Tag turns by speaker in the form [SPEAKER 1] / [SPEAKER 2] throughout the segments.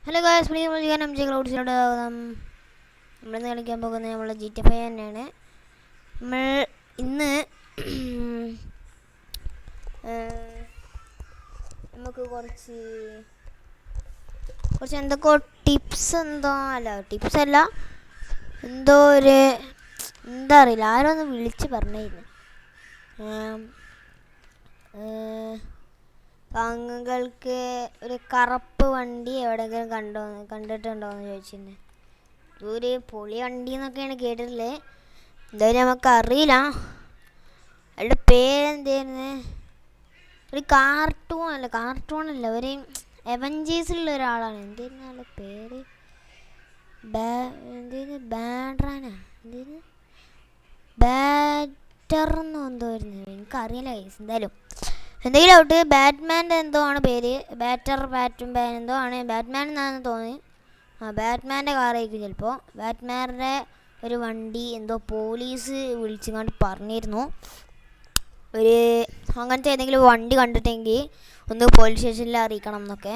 [SPEAKER 1] Hello guys, നമ്മളിന്ന് കളിക്കാൻ പോകുന്നത് നമ്മളെ GTA 5 തന്നെയാണ്. നമ്മൾ ഇന്ന് നമുക്ക് കുറച്ച് എന്തൊക്കെ ടിപ്സ് ടിപ്സ് അല്ല, എന്തോ ഒരു എന്താ അറിയില്ല, ആരോ ഒന്ന് വിളിച്ച് പറഞ്ഞിരുന്നു. താങ്കൾക്ക് ഒരു കറുപ്പ് വണ്ടി എവിടെയെങ്കിലും കണ്ടിട്ടുണ്ടോ എന്ന് ചോദിച്ചിരുന്നു. ഇതൊരു പൊളി വണ്ടി എന്നൊക്കെയാണ് കേട്ടിട്ടുള്ളത്. എന്തായാലും നമുക്കറിയില്ല. അയാളുടെ പേരെന്തായിരുന്നു? ഒരു കാർട്ടൂണല്ല, ഒരു അവഞ്ചേഴ്സിലുള്ള ഒരാളാണ്. എന്തായിരുന്നു അയാളുടെ പേര്? ബാഡ്രാനാ, ബാറ്റർന്നോ എന്തോ ആയിരുന്നു, എനിക്കറിയില്ല ഗൈസ്. എന്തെങ്കിലും ഔട്ട്. ബാറ്റ്മാൻ്റെ എന്തോ ആണ് പേര്. ബാറ്റും എന്തോ ആണ്. ബാറ്റ്മാൻ എന്നാണെന്ന് തോന്നി. ബാറ്റ്മാൻ്റെ കാറായിരിക്കും ചിലപ്പോൾ. ബാറ്റ്മാൻ്റെ ഒരു വണ്ടി എന്തോ പോലീസ് വിളിച്ചുകൊണ്ട് പറഞ്ഞിരുന്നു. അങ്ങനത്തെ ഏതെങ്കിലും വണ്ടി കണ്ടിട്ടെങ്കിൽ ഒന്ന് പോലീസ് സ്റ്റേഷനിൽ അറിയിക്കണം എന്നൊക്കെ.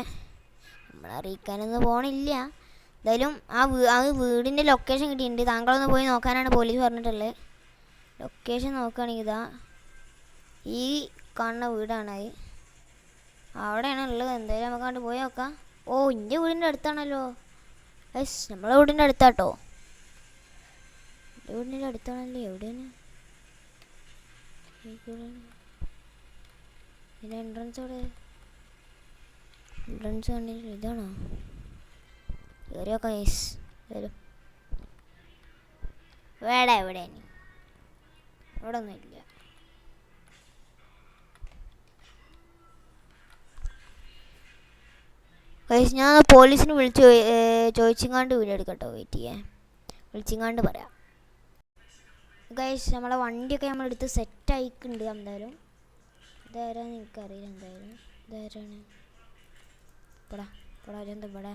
[SPEAKER 1] നമ്മൾ അറിയിക്കാനൊന്നും പോകണില്ല. എന്തായാലും ആ വീടിൻ്റെ ലൊക്കേഷൻ കിട്ടിയിട്ടുണ്ട്. താങ്കളൊന്ന് പോയി നോക്കാനാണ് പോലീസ് പറഞ്ഞിട്ടുള്ളത്. ലൊക്കേഷൻ നോക്കുകയാണെങ്കിൽ ഇതാ ഈ കാണുന്ന വീടാണ്. അവിടെയാണ് ഉള്ളത്. എന്തായാലും നമുക്ക് അങ്ങോട്ട് പോയി നോക്കാം. ഓ, എൻ്റെ വീടിൻ്റെ അടുത്താണല്ലോ. നമ്മളെ വീടിൻ്റെ അടുത്താട്ടോ. എൻ്റെ വീടിൻ്റെ അടുത്താണല്ലോ. എവിടെയാണ് ഇതിൻ്റെ എൻട്രൻസ്? അവിടെ എൻട്രൻസ് കണ്ടിട്ട് ഇതാണോ? കയറിയോക്കാം ഗൈസ്. വരും. എവിടെയാണ്? ഇവിടെ ഒന്നും ഇല്ല. ഗൈസ്, ഞാൻ പോലീസിന് വിളിച്ച് ചോദിച്ചിങ്ങാണ്ട് വീഡിയോ എടുക്കട്ടോ. വെയിറ്റ് ചെയ്യാൻ, വിളിച്ചിങ്ങാണ്ട് പറയാം. ഗൈസ്, നമ്മളെ വണ്ടിയൊക്കെ നമ്മളെടുത്ത് സെറ്റായിക്കുണ്ട്. എന്തായാലും ഇതാരാന്ന് എനിക്കറിയില്ല. എന്തായാലും ഇതാരാണ്? ഇവിടെ എന്താ ഇവിടെ?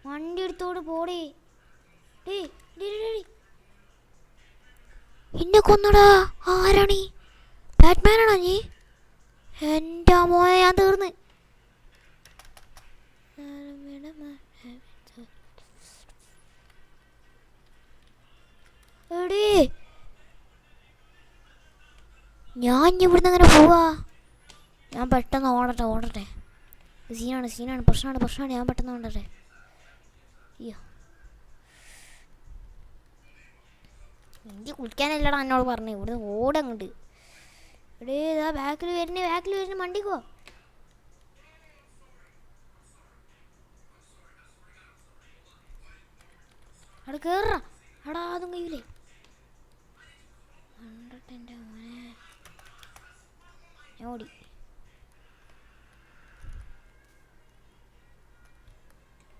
[SPEAKER 1] വണ്ടി എടുത്തോട് പോടേ. എന്നെ കൊന്നടാ. ആരാണീ? ബാറ്റ്മാനാണോ നീ? എൻ്റെ മോനെ, ഞാൻ തീർന്ന്. ഞാൻ ഇവിടുന്ന് അങ്ങനെ പോവാ? ഞാൻ പെട്ടെന്ന് ഓടട്ടെ. സീനാണ്, പ്രശ്നമാണ്. ഞാൻ പെട്ടെന്ന് ഓടട്ടെ. അയ്യോ, എനിക്ക് കുളിക്കാനല്ലടാ എന്നോട് പറഞ്ഞു. ഇവിടുന്ന് ഓടങ്ങോട്ട്. ഇതാ ബാക്കിൽ വരുന്ന വണ്ടിക്കോ. അവിടെ കേറാ. അതും കഴിയൂലേ? എൻ്റെ മോനെ, ഞാൻ ഓടി.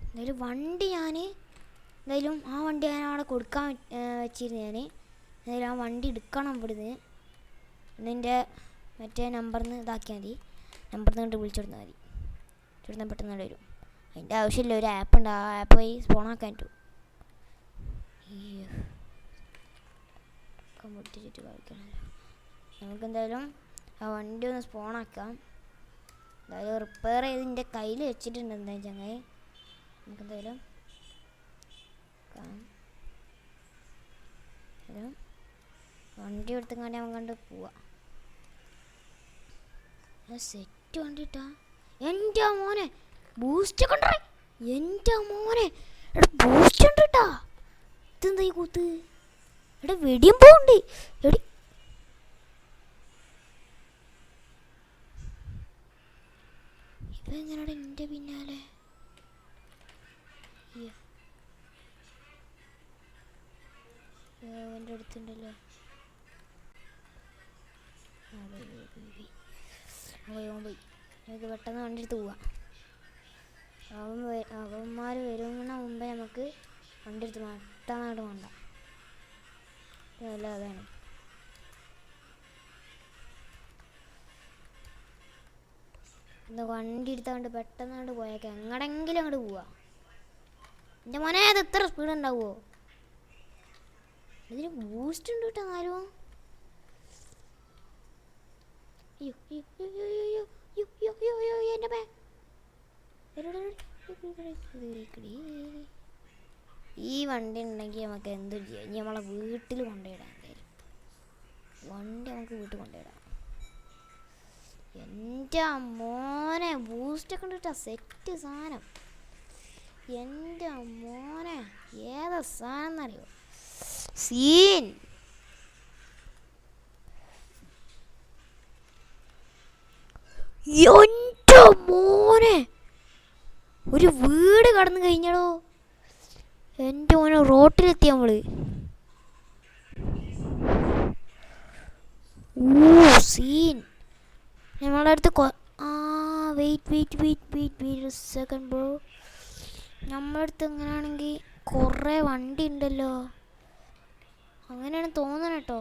[SPEAKER 1] എന്തായാലും വണ്ടി എന്തായാലും ആ വണ്ടി ഞാൻ അവിടെ കൊടുക്കാൻ വെച്ചിരുന്നു. എന്തായാലും ആ വണ്ടി എടുക്കണം ഇവിടുന്ന്. എന്നിൻ്റെ മറ്റേ നമ്പറിൽ ഇതാക്കിയാൽ മതി. നമ്പറിൽ നിന്ന് വിളിച്ചെടുത്താൽ മതി. ചുടുന്ന പെട്ടെന്ന് വരും. അതിൻ്റെ ആവശ്യമില്ല. ഒരു ആപ്പ് ഉണ്ട്, ആ ആപ്പ് വഴി സ്പോണാക്കാൻ പറ്റും. പൊട്ടിച്ചിട്ട് കളിക്കണം. നമുക്കെന്തായാലും ആ വണ്ടി ഒന്ന് സ്പോണാക്കാം. എന്തായാലും റിപ്പയർ ചെയ്ത് എൻ്റെ കയ്യിൽ വെച്ചിട്ടുണ്ട്. എന്തായാലും ചങ്ങായി, നമുക്കെന്തായാലും വണ്ടി എടുത്തുകൊണ്ട് അവൻ കണ്ട് പോവാം. സെറ്റ് വണ്ടിട്ടാ. എൻ്റെ മോനെ, ബൂസ്റ്റ് കണ്ടേ? എൻ്റെ മോനെ, ബൂസ്റ്റ് ഉണ്ട് കേട്ടാ. ഇതെന്താ ഈ കൂത്ത്? വെടിയും പോണ്ട്. ഇതെങ്ങനെയാണ് എൻ്റെ പിന്നാലെ? എൻ്റെ അടുത്തുണ്ടല്ലോ. പോയി. നമുക്ക് പെട്ടെന്ന് വണ്ടി എടുത്ത് പോവാം. അവന്മാർ വരുന്ന മുമ്പേ നമുക്ക് വണ്ടി എടുത്ത് പെട്ടെന്നായിട്ട് വേണ്ട. അതാണ് എന്താ വണ്ടി എടുത്താണ്ട് പെട്ടെന്നാണ്ട് പോയേക്കാം. എങ്ങടെങ്കിലും അങ്ങോട്ട് പോവാ. എൻ്റെ മോനെ, അത് എത്ര സ്പീഡ് ഉണ്ടാവുമോ? ഇതിന് ബൂസ്റ്റ് ഉണ്ട് കേട്ടോ. ആരോ അയ്യോ അയ്യോ അയ്യോ അയ്യോ അയ്യോ അയ്യോ അയ്യോ അയ്യോ എൻ്റെ മേ. ഈ വണ്ടി ഉണ്ടെങ്കിൽ നമുക്ക് എന്തും ചെയ്യാം. ഇനി നമ്മളെ വീട്ടിൽ കൊണ്ടുപോയിടാം. എന്തായാലും വണ്ടി നമുക്ക് വീട്ടിൽ കൊണ്ടുപോയിടാം. എൻ്റെ മോനെ ബൂസ്റ്റൊക്കെ ഉണ്ടിട്ടാ സെറ്റ് സാധനം. എൻ്റെ മോനെ ഏതാ സാധനം എന്നറിയോ? സീൻ. എൻ്റെ മോനെ ഒരു വീട് കടന്നു കഴിഞ്ഞടോ. എൻ്റെ മോനെ റോട്ടിലെത്തി നമ്മള്. ഓ സീൻ. നമ്മളെ അടുത്ത് വെയിറ്റ് സെക്കൻഡ് ബ്രോ. നമ്മളെ അടുത്ത് എങ്ങനെയാണെങ്കിൽ കുറേ വണ്ടി ഉണ്ടല്ലോ. അങ്ങനെയാണ് തോന്നുന്നത് കേട്ടോ.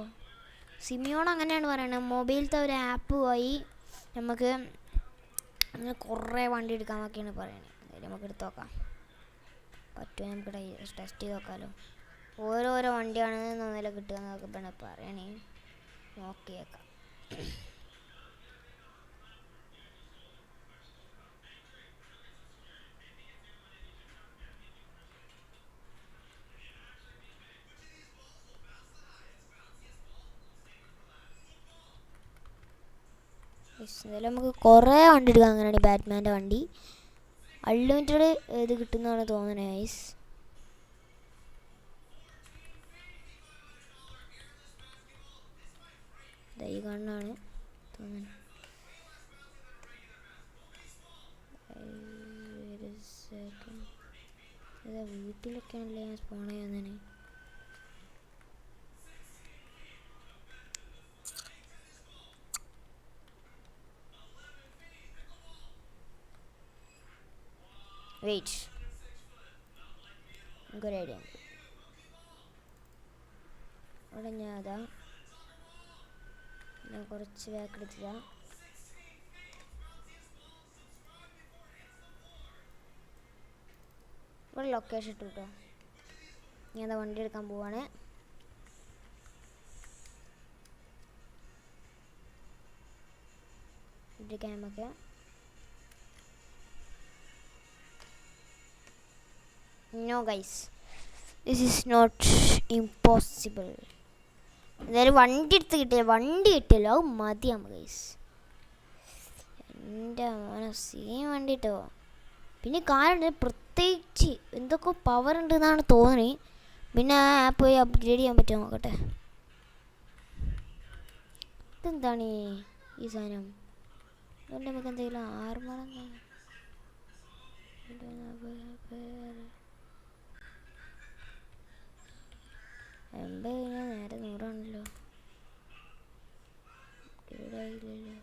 [SPEAKER 1] സിമിയോൺ അങ്ങനെയാണ് പറയണത്. മൊബൈലത്തെ ഒരു ആപ്പ് വഴി നമുക്ക് അങ്ങനെ കുറേ വണ്ടി എടുക്കാമെന്നൊക്കെയാണ് പറയണത്. എന്തായാലും നമുക്ക് എടുത്ത് നോക്കാം. പറ്റുമോ നമുക്ക് ടെസ്റ്റ് ചെയ്ത് നോക്കാമല്ലോ. ഓരോരോ വണ്ടിയാണ് നില കിട്ടുക എന്നൊക്കെ പിന്നെ പറയണേ. നോക്കിയേക്കാം. എന്തായാലും നമുക്ക് കുറേ വണ്ടി എടുക്കാം. അങ്ങനെയാണ് ബാറ്റ്മാൻ്റെ വണ്ടി അൺലിമിറ്റഡ് ഇത് കിട്ടുന്നതാണ് തോന്നുന്നത് ഗൈസ്. ഈ കണ്ണാണ് തോന്നുന്നത്. വീട്ടിലൊക്കെയാണല്ലേ ഞാൻ സ്പോൺ ചെയ്യാൻ. വെയിറ്റ്, എനിക്കൊരു ഐഡിയ ഉണ്ട്. അവിടെ ഞാൻ കുറച്ച് ബാക്ക് എടുത്തില്ല. ഇവിടെ ലൊക്കേഷൻ ഇട്ടു കേട്ടോ. ഞാൻ വണ്ടി എടുക്കാൻ പോവാണ്. നമുക്ക് No guys, this is not impossible. എന്തായാലും വണ്ടി എടുത്ത് കിട്ടിയല്ലോ. അത് മതിയാകും ഗൈസ്. എൻ്റെ മോനെ സെയിം വണ്ടി കിട്ടോ. പിന്നെ കാരണം പ്രത്യേകിച്ച് എന്തൊക്കെ പവർ ഉണ്ടെന്നാണ് തോന്നുന്നത്. പിന്നെ ആ ആപ്പ് പോയി അപ്ഗ്രേഡ് ചെയ്യാൻ പറ്റുമോ നോക്കട്ടെ. ഇതെന്താണ് ഈ സാധനം? അതുകൊണ്ട് നമുക്ക് എന്തെങ്കിലും ആർമറ കഴിഞ്ഞാൽ നേരെ 100 അപ്ഗ്രേഡായില്ലല്ലോ.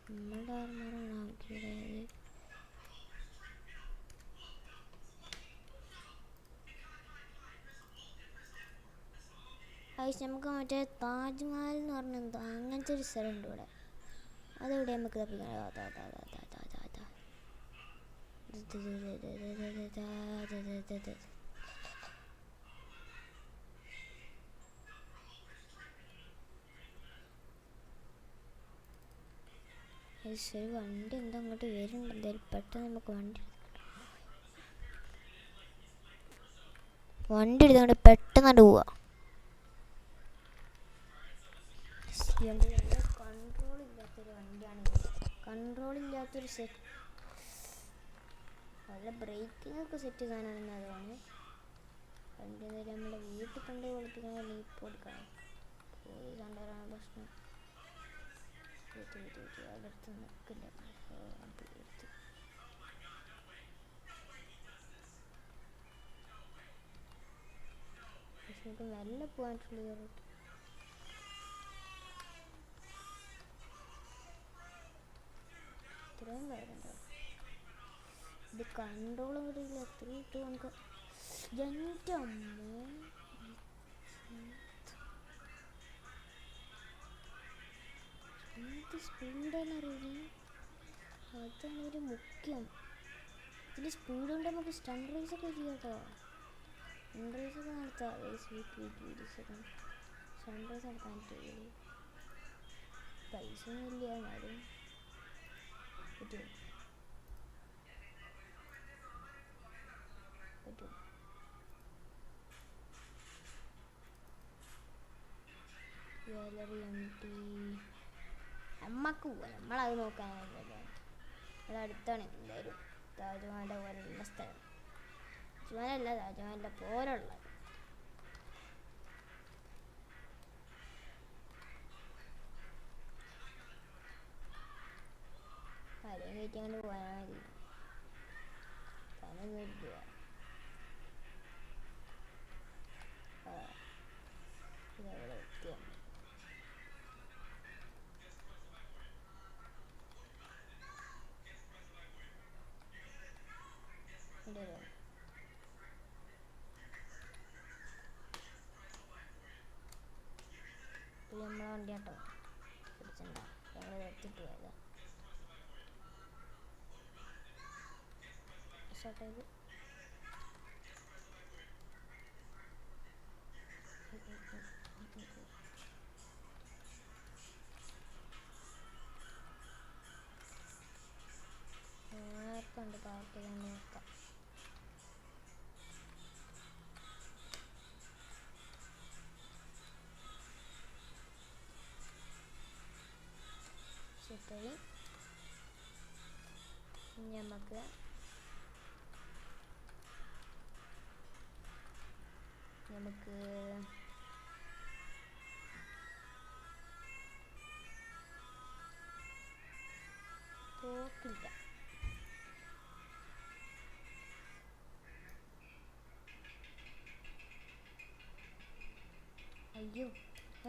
[SPEAKER 1] നമ്മളുടെ ആർമറാണ് അപ്ഗ്രേഡ് ആയത്. നമുക്ക് മറ്റേ താജ്മഹൽ എന്ന് പറഞ്ഞ എന്താ അങ്ങനത്തെ ഒരു സ്ഥലമുണ്ട് ഇവിടെ. അതെവിടെ നമുക്ക് തപ്പിക്കണം. ശരി, വണ്ടി എന്താ അങ്ങോട്ട് വരുന്നുണ്ട്. എന്തായാലും പെട്ടെന്ന് നമുക്ക് വണ്ടി എടുത്തോണ്ട് പെട്ടെന്ന് പോവാ. കൺട്രോൾ ഇല്ലാത്തൊരു വണ്ടിയാണ്. കൺട്രോൾ ഇല്ലാത്തൊരു സെറ്റ് നല്ല ബ്രേക്കിംഗ് ഒക്കെ സെറ്റ് സാധനമാണെന്ന് അതാണ്. വണ്ടി എന്തായാലും നമ്മളെ വീട്ടിൽ കൊണ്ട് കൊടുപ്പിക്കാൻ ലീപ്പ് കൊടുക്കണം. പോലീസ് കണ്ടാലാണ് പ്രശ്നം. അടുത്ത് നിൽക്കില്ല. നമുക്ക് നല്ല പോകാനുള്ള റൂട്ട്. ഇത്രയും കാര്യമുണ്ടോ? ഇത് കൺട്രോളും കൂടിയില്ല. 3, 2, 1 എൻ്റെ അമ്മ. എന്ത് സ്പീഡാണ് അറിയില്ല. അതാണ് ഒരു മുഖ്യം. ഇതിൽ സ്പീഡ് കൊണ്ട് നമുക്ക് സ്റ്റണ്ട് റേസ് ഒക്കെ ചെയ്യാം കേട്ടോ. സ്റ്റണ്ട് റേസ് ഒക്കെ നടത്താം. സ്റ്റണ്ട് റേസ് നടത്താൻ പറ്റുള്ളൂ. പൈസ ഒന്നും ഇല്ല, എന്നാലും പറ്റും പറ്റും. ജ്വല്ലറി എംടി നമ്മക്ക് പോവാം, നമ്മളത് നോക്കാനല്ലോ. ഇവിടെ അടുത്താണ് എന്തായാലും താജ്മഹലിൻ്റെ പോലുള്ള സ്ഥലം. താജ്മഹലല്ല, താജ്മഹലിൻ്റെ പോലുള്ള ആരെയും കയറ്റി അങ്ങോട്ട് പോയാൽ മതി. താനൊന്നും ഇല്ല. ഇതവിടെ എത്തിയാണ്. നമ്മളെ വണ്ടി കേട്ടോ പിടിച്ചിട്ടുണ്ടോ? ഞങ്ങൾ എത്തിയിട്ട് പോയതാ. ഷോട്ടേക്ക് ആർക്കുണ്ട് പാർക്ക് ചെയ്താൽ നോക്കാം. ശരി, നമുക്ക് തോക്കില്ല. അയ്യോ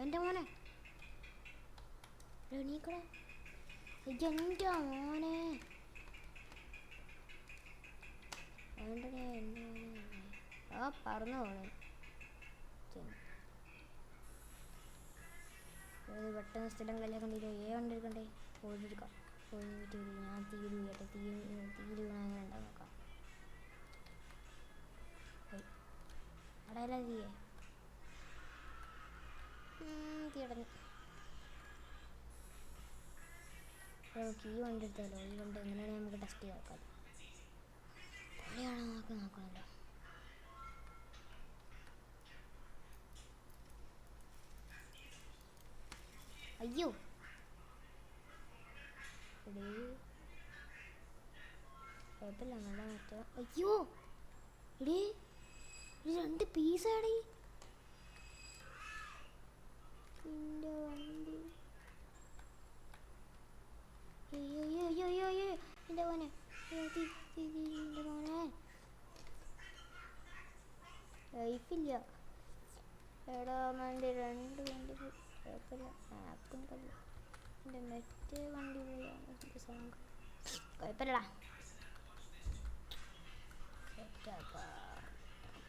[SPEAKER 1] എൻ്റെ മോനെ, എണീക്കടാ. എൻ്റെ മോനെ വേണ്ടടേ, എൻ്റെ മോനെ. ആ പറന്നു പോണേ. പെട്ടെന്ന് സ്ഥലം കളിയാക്കാൻ കണ്ടിരിക്കണ്ടേ. ഓടിയെടുക്കാം. ഓടിയിട്ട് ഞാൻ തീര് വീട്ടെ. തീര് വീണാൽ അങ്ങനെ ഉണ്ടാവും നോക്കാം. അടയല്ല തീയേ തീടങ്ങി. നമുക്ക് ഈ വണ്ടി എടുത്താലോ? ഈ വണ്ടി എങ്ങനെയാണെങ്കിൽ നമുക്ക് ടെസ്റ്റ് ചെയ്ത് നോക്കാം. പൊളിയാണോ നോക്കണമല്ലോ. അയ്യോ കുഴപ്പമില്ല, നല്ല മാറ്റം. അയ്യോ എടീ, ഒരു 2 പീസാടി എൻ്റെ വണ്ടി. അയ്യോ എൻ്റെ മോനെ, എൻ്റെ മോനെ ലൈഫില്ല. എടാ വണ്ടി 2 വണ്ടി കുഴപ്പമില്ല. ആപ്പും കല്ല എൻ്റെ മറ്റേ വണ്ടി പോയാണ് കുഴപ്പമില്ലടാ.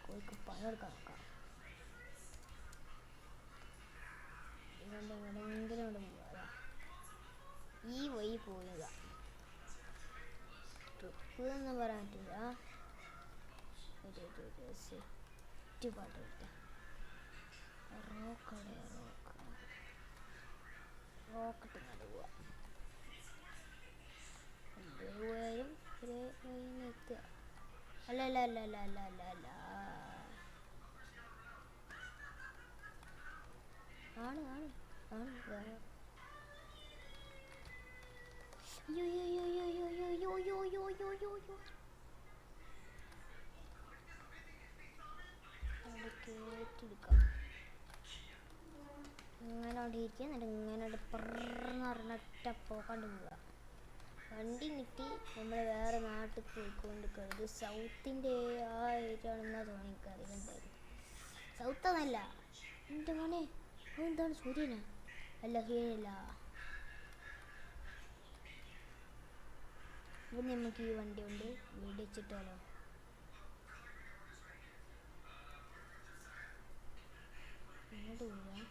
[SPEAKER 1] കോഴിക്ക് പണിയെടുക്കാൻ നോക്കാം. ഇതുകൊണ്ട് എങ്ങനെയെങ്കിലും ഇവിടെ പോവാ. ഈ വഴി പോവുക. ട്രിപ്പ് എന്ന് പറയാൻ പറ്റില്ല. സെറ്റ് പാട്ട് കിട്ടുക. റോക്കറ്റ് ഇങ്ങോട്ട് പോവാ. പോയാലും ഒരു വഴി എത്തുക. അല്ല ആണ് വേറെ. കേട്ടെടുക്കാം. ഇങ്ങനെ അവിടെ ഇരിക്കുക. എന്നിട്ട് ഇങ്ങനെ പെറന്ന് പറഞ്ഞിട്ട പോക്കാണ്ട് പോവുക. വണ്ടി കിട്ടി നമ്മൾ വേറെ നാട്ടിൽ പോയിക്കൊണ്ടിരിക്കുന്നത്. സൗത്തിൻ്റെ ആ ഏരിയ ആണെന്നാ തോന്നിക്കറിയുന്നുണ്ടായിരുന്നു. സൗത്താന്നല്ല എൻ്റെ മോനെ. അതെന്താണ് സൂര്യനാ? അല്ല സൂര്യനല്ല. ഇപ്പം നമുക്ക് ഈ വണ്ടി കൊണ്ട് വെടിച്ചിട്ടാലോ? ഇങ്ങോട്ട് പോവാം.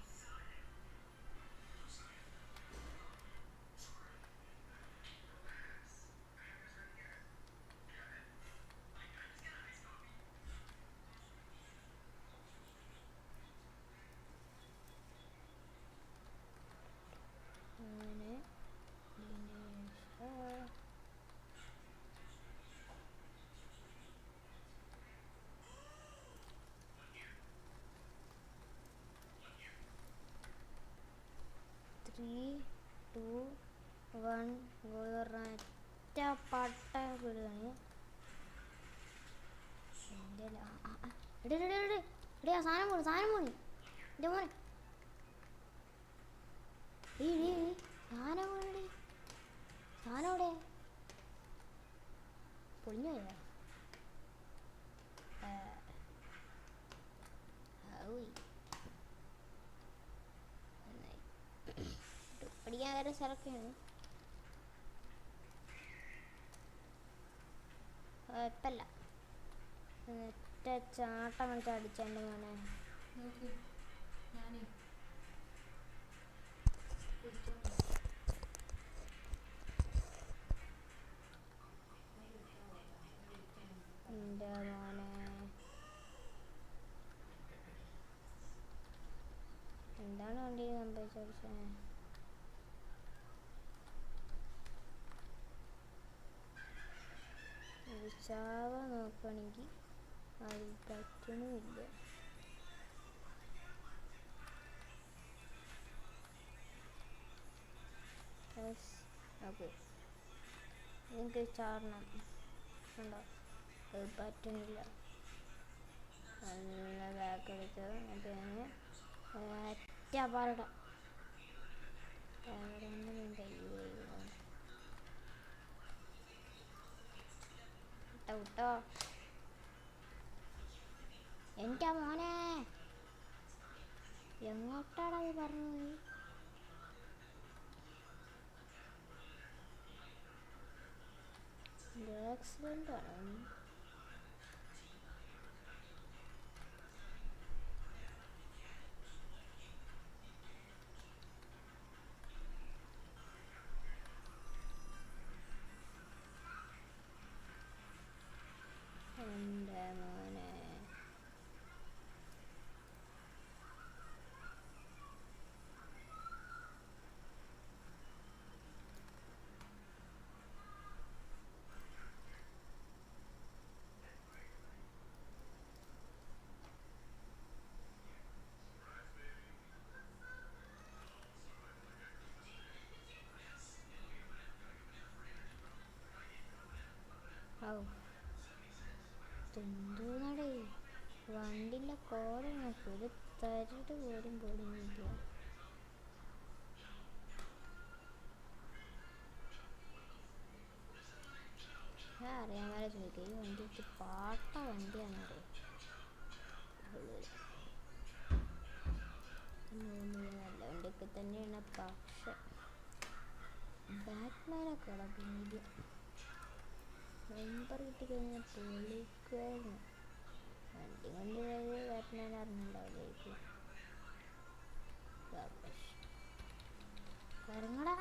[SPEAKER 1] ഗോളി പറഞ്ഞാൽ ഒറ്റ പട്ട വീടുകയാണ്. എടേ സാധനം പോണി എൻ്റെ മോനെ സാധനം പോണി സാധനം എവിടെ പൊളിഞ്ഞു പോയാ പഠിക്കാൻ വേറെ സ്ഥലമൊക്കെയാണ്. കുഴപ്പമില്ല. ഒറ്റ ചാട്ടം കളിച്ച് അടിച്ചെൻ്റെ മോനെ. എൻ്റെ മോനെ എന്താണ് വണ്ടി സംഭവിച്ചേ? ചാവ നോക്കുകയാണെങ്കിൽ അത് പറ്റണമില്ല. ഓക്കെ എനിക്ക് ചാടണം ഉണ്ടോ? അത് പറ്റണില്ല. നല്ല ബാക്ക് എടുത്ത് എന്നിട്ട് ഞാൻ ഒറ്റ പാലട വിട്ടോ എൻ്റെ മോനെ എങ്ങോട്ടാണത് പറഞ്ഞത്? ആക്സിഡൻ്റ് ആണ്. എൻ്റെ മോനെ എന്തോന്നടേ വണ്ടിൻ്റെ കോല നോക്കി ഒരു തരിട് പോലും പൊടിഞ്ഞില്ല. ഞാൻ അറിയാൻ വരെ ചോദിക്കുക ഈ വണ്ടി പാട്ട വണ്ടിയാണോ? നല്ല വണ്ടിയൊക്കെ തന്നെയാണ്. പക്ഷെ ബാറ്റ്മാനൊക്കെ പിന്നെ നമ്പർ കിട്ടിക്കഴിഞ്ഞാൽ പൊളിക്കുമായിരുന്നു. വണ്ടി കൊണ്ട് പോയത് ബാറ്റ്മാൻ അറിഞ്ഞിട്ടുണ്ടാവില്ലായിരിക്കും. ഇറങ്ങടാ.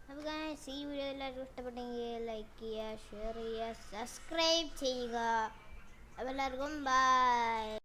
[SPEAKER 1] അപ്പോൾ ഗൈസ് ഈ വീഡിയോ എല്ലാവർക്കും ഇഷ്ടപ്പെട്ടെങ്കിൽ ലൈക്ക് ചെയ്യുക, ഷെയർ ചെയ്യുക, സബ്സ്ക്രൈബ് ചെയ്യുക. അപ്പോൾ എല്ലാവർക്കും ബൈ.